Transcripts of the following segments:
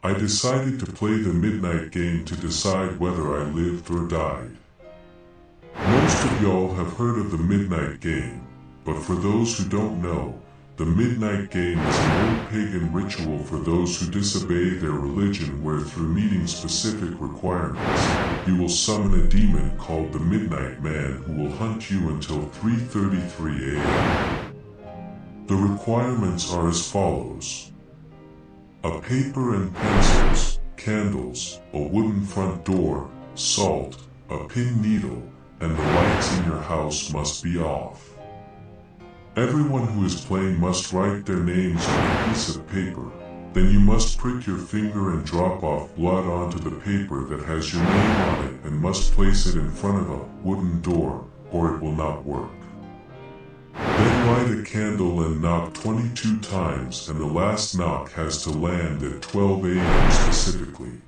I decided to play the midnight game to decide whether I lived or died. Most of y'all have heard of the midnight game, but for those who don't know, the midnight game is an old pagan ritual for those who disobey their religion where through meeting specific requirements, you will summon a demon called the Midnight Man who will hunt you until 3:33 a.m. The requirements are as follows: a paper and pencils, candles, a wooden front door, salt, a pin needle, and the lights in your house must be off. Everyone who is playing must write their names on a piece of paper. Then you must prick your finger and drop off blood onto the paper that has your name on it and must place it in front of a wooden door, or it will not work. Then light a candle and knock 22 times, and the last knock has to land at 12 a.m. specifically.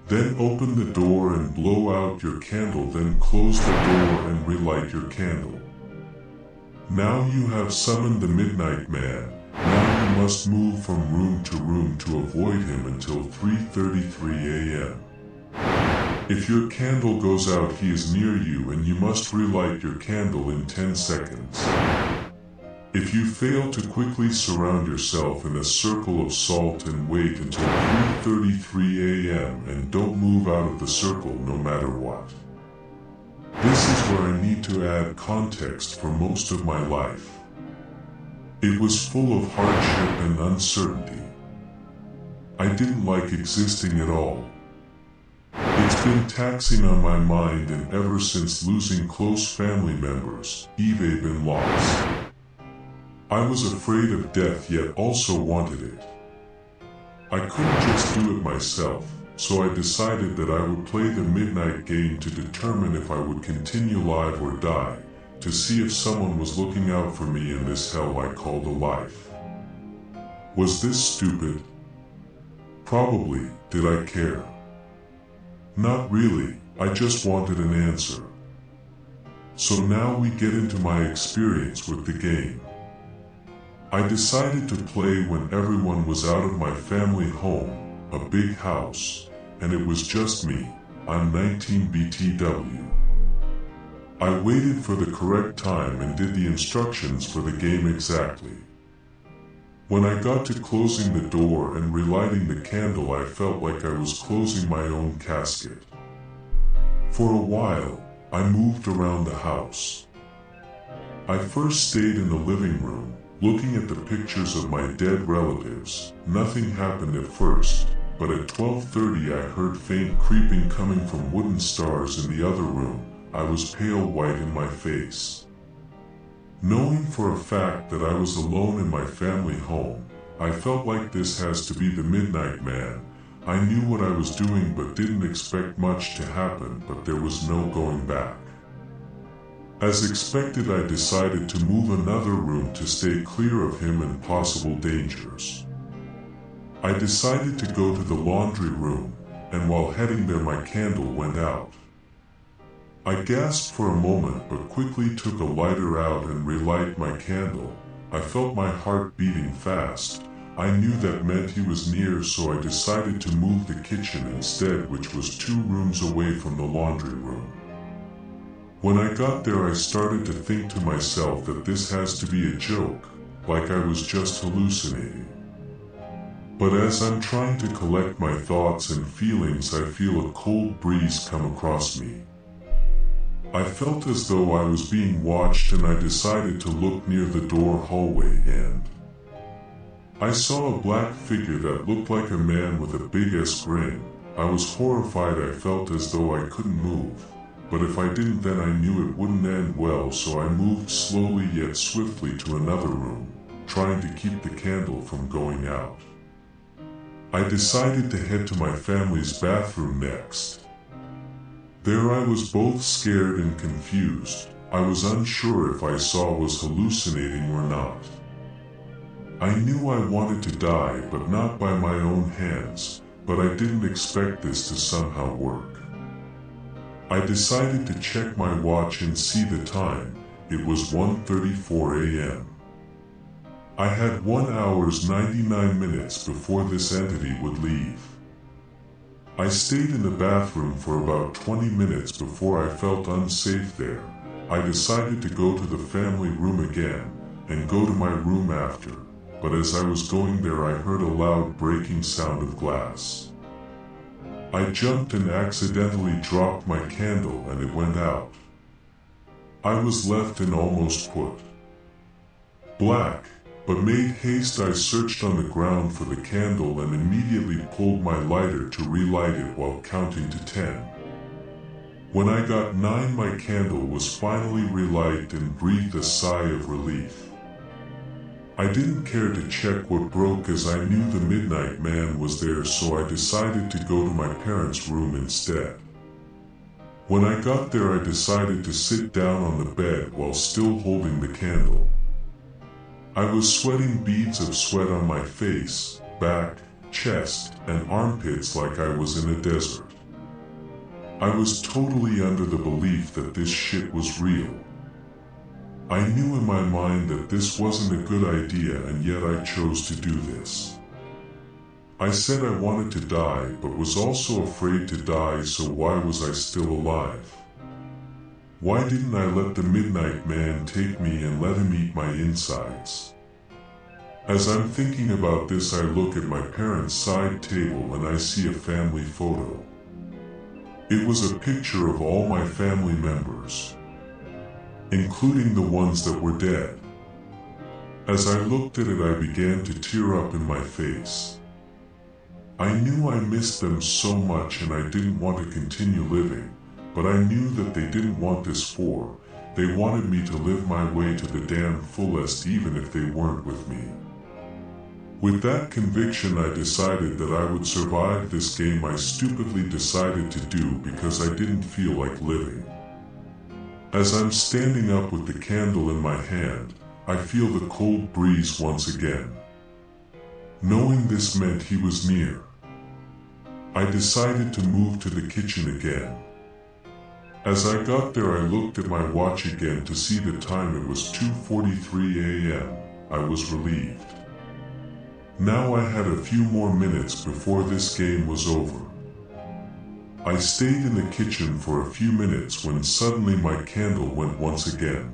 Then open the door and blow out your candle, then close the door and relight your candle. Now you have summoned the Midnight Man. Now you must move from room to avoid him until 3:33 a.m. If your candle goes out, he is near you and you must relight your candle in 10 seconds. If you fail to quickly surround yourself in a circle of salt and wait until 3:33 a.m. and don't move out of the circle no matter what. This is where I need to add context for most of my life. It was full of hardship and uncertainty. I didn't like existing at all. It's been taxing on my mind, and ever since losing close family members, even been lost. I was afraid of death yet also wanted it. I couldn't just do it myself. So I decided that I would play the midnight game to determine if I would continue alive or die, to see if someone was looking out for me in this hell I called a life. Was this stupid? Probably. Did I care? Not really, I just wanted an answer. So now we get into my experience with the game. I decided to play when everyone was out of my family home, a big house, and it was just me. I'm 19 BTW. I waited for the correct time and did the instructions for the game exactly. When I got to closing the door and relighting the candle, I felt like I was closing my own casket. For a while, I moved around the house. I first stayed in the living room, looking at the pictures of my dead relatives. Nothing happened at first, but at 12:30 I heard faint creeping coming from wooden stars in the other room. I was pale white in my face. Knowing for a fact that I was alone in my family home, I felt like this has to be the Midnight Man. I knew what I was doing but didn't expect much to happen, but there was no going back. As expected, I decided to move another room to stay clear of him and possible dangers. I decided to go to the laundry room, and while heading there my candle went out. I gasped for a moment but quickly took a lighter out and relight my candle. I felt my heart beating fast. I knew that meant he was near, so I decided to move the kitchen instead, which was 2 rooms away from the laundry room. When I got there I started to think to myself that this has to be a joke, like I was just hallucinating. But as I'm trying to collect my thoughts and feelings, I feel a cold breeze come across me. I felt as though I was being watched, and I decided to look near the door hallway, and I saw a black figure that looked like a man with a big-ass grin. I was horrified. I felt as though I couldn't move, but if I didn't then I knew it wouldn't end well, so I moved slowly yet swiftly to another room, trying to keep the candle from going out. I decided to head to my family's bathroom next. There I was both scared and confused. I was unsure if I saw was hallucinating or not. I knew I wanted to die, but not by my own hands, but I didn't expect this to somehow work. I decided to check my watch and see the time. It was 1:34 a.m. I had 1 hour 99 minutes before this entity would leave. I stayed in the bathroom for about 20 minutes before I felt unsafe there. I decided to go to the family room again and go to my room after, but as I was going there I heard a loud breaking sound of glass. I jumped and accidentally dropped my candle and it went out. I was left in almost put black, but made haste I searched on the ground for the candle and immediately pulled my lighter to relight it while counting to 10. When I got 9 my candle was finally relight and breathed a sigh of relief. I didn't care to check what broke as I knew the Midnight Man was there, so I decided to go to my parents' room instead. When I got there I decided to sit down on the bed while still holding the candle. I was sweating beads of sweat on my face, back, chest, and armpits like I was in a desert. I was totally under the belief that this shit was real. I knew in my mind that this wasn't a good idea, and yet I chose to do this. I said I wanted to die but was also afraid to die, so why was I still alive? Why didn't I let the Midnight Man take me and let him eat my insides? As I'm thinking about this I look at my parents' side table and I see a family photo. It was a picture of all my family members, including the ones that were dead. As I looked at it I began to tear up in my face. I knew I missed them so much and I didn't want to continue living, but I knew that they didn't want this for. They wanted me to live my way to the damn fullest even if they weren't with me. With that conviction I decided that I would survive this game I stupidly decided to do because I didn't feel like living. As I'm standing up with the candle in my hand, I feel the cold breeze once again. Knowing this meant he was near, I decided to move to the kitchen again. As I got there I looked at my watch again to see the time. It was 2:43 a.m. I was relieved. Now I had a few more minutes before this game was over. I stayed in the kitchen for a few minutes when suddenly my candle went once again.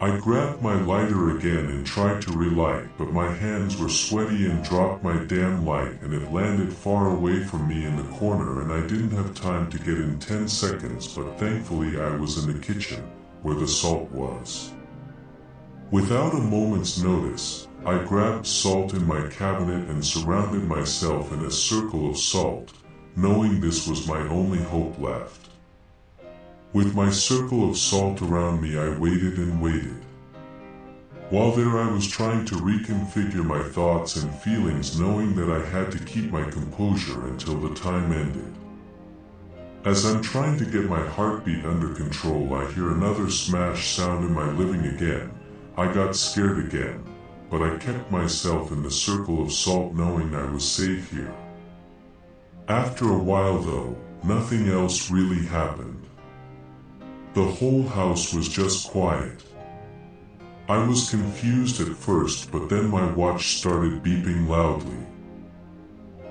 I grabbed my lighter again and tried to relight, but my hands were sweaty and dropped my damn light and it landed far away from me in the corner and I didn't have time to get in 10 seconds, but thankfully I was in the kitchen, where the salt was. Without a moment's notice, I grabbed salt in my cabinet and surrounded myself in a circle of salt, knowing this was my only hope left. With my circle of salt around me I waited and waited. While there I was trying to reconfigure my thoughts and feelings, knowing that I had to keep my composure until the time ended. As I'm trying to get my heartbeat under control I hear another smash sound in my living again. I got scared again, but I kept myself in the circle of salt knowing I was safe here. After a while though, nothing else really happened. The whole house was just quiet. I was confused at first, but then my watch started beeping loudly.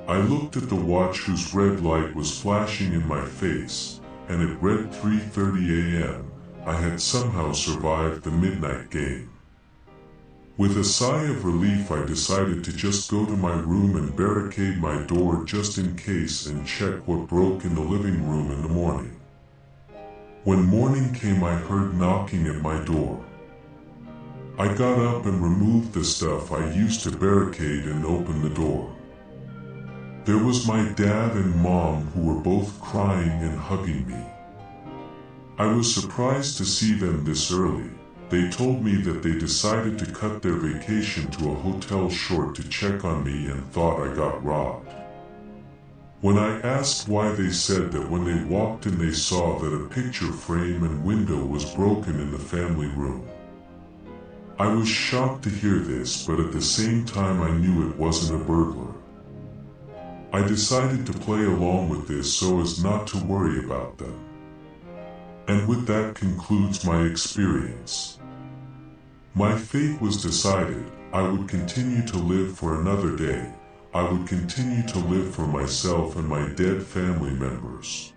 I looked at the watch whose red light was flashing in my face, and it read 3:30 a.m. I had somehow survived the midnight game. With a sigh of relief I decided to just go to my room and barricade my door just in case and check what broke in the living room in the morning. When morning came I heard knocking at my door. I got up and removed the stuff I used to barricade and opened the door. There was my dad and mom, who were both crying and hugging me. I was surprised to see them this early. They told me that they decided to cut their vacation to a hotel short to check on me and thought I got robbed. When I asked why, they said that when they walked in they saw that a picture frame and window was broken in the family room. I was shocked to hear this, but at the same time I knew it wasn't a burglar. I decided to play along with this so as not to worry about them. And with that concludes my experience. My fate was decided. I would continue to live for another day. I would continue to live for myself and my dead family members.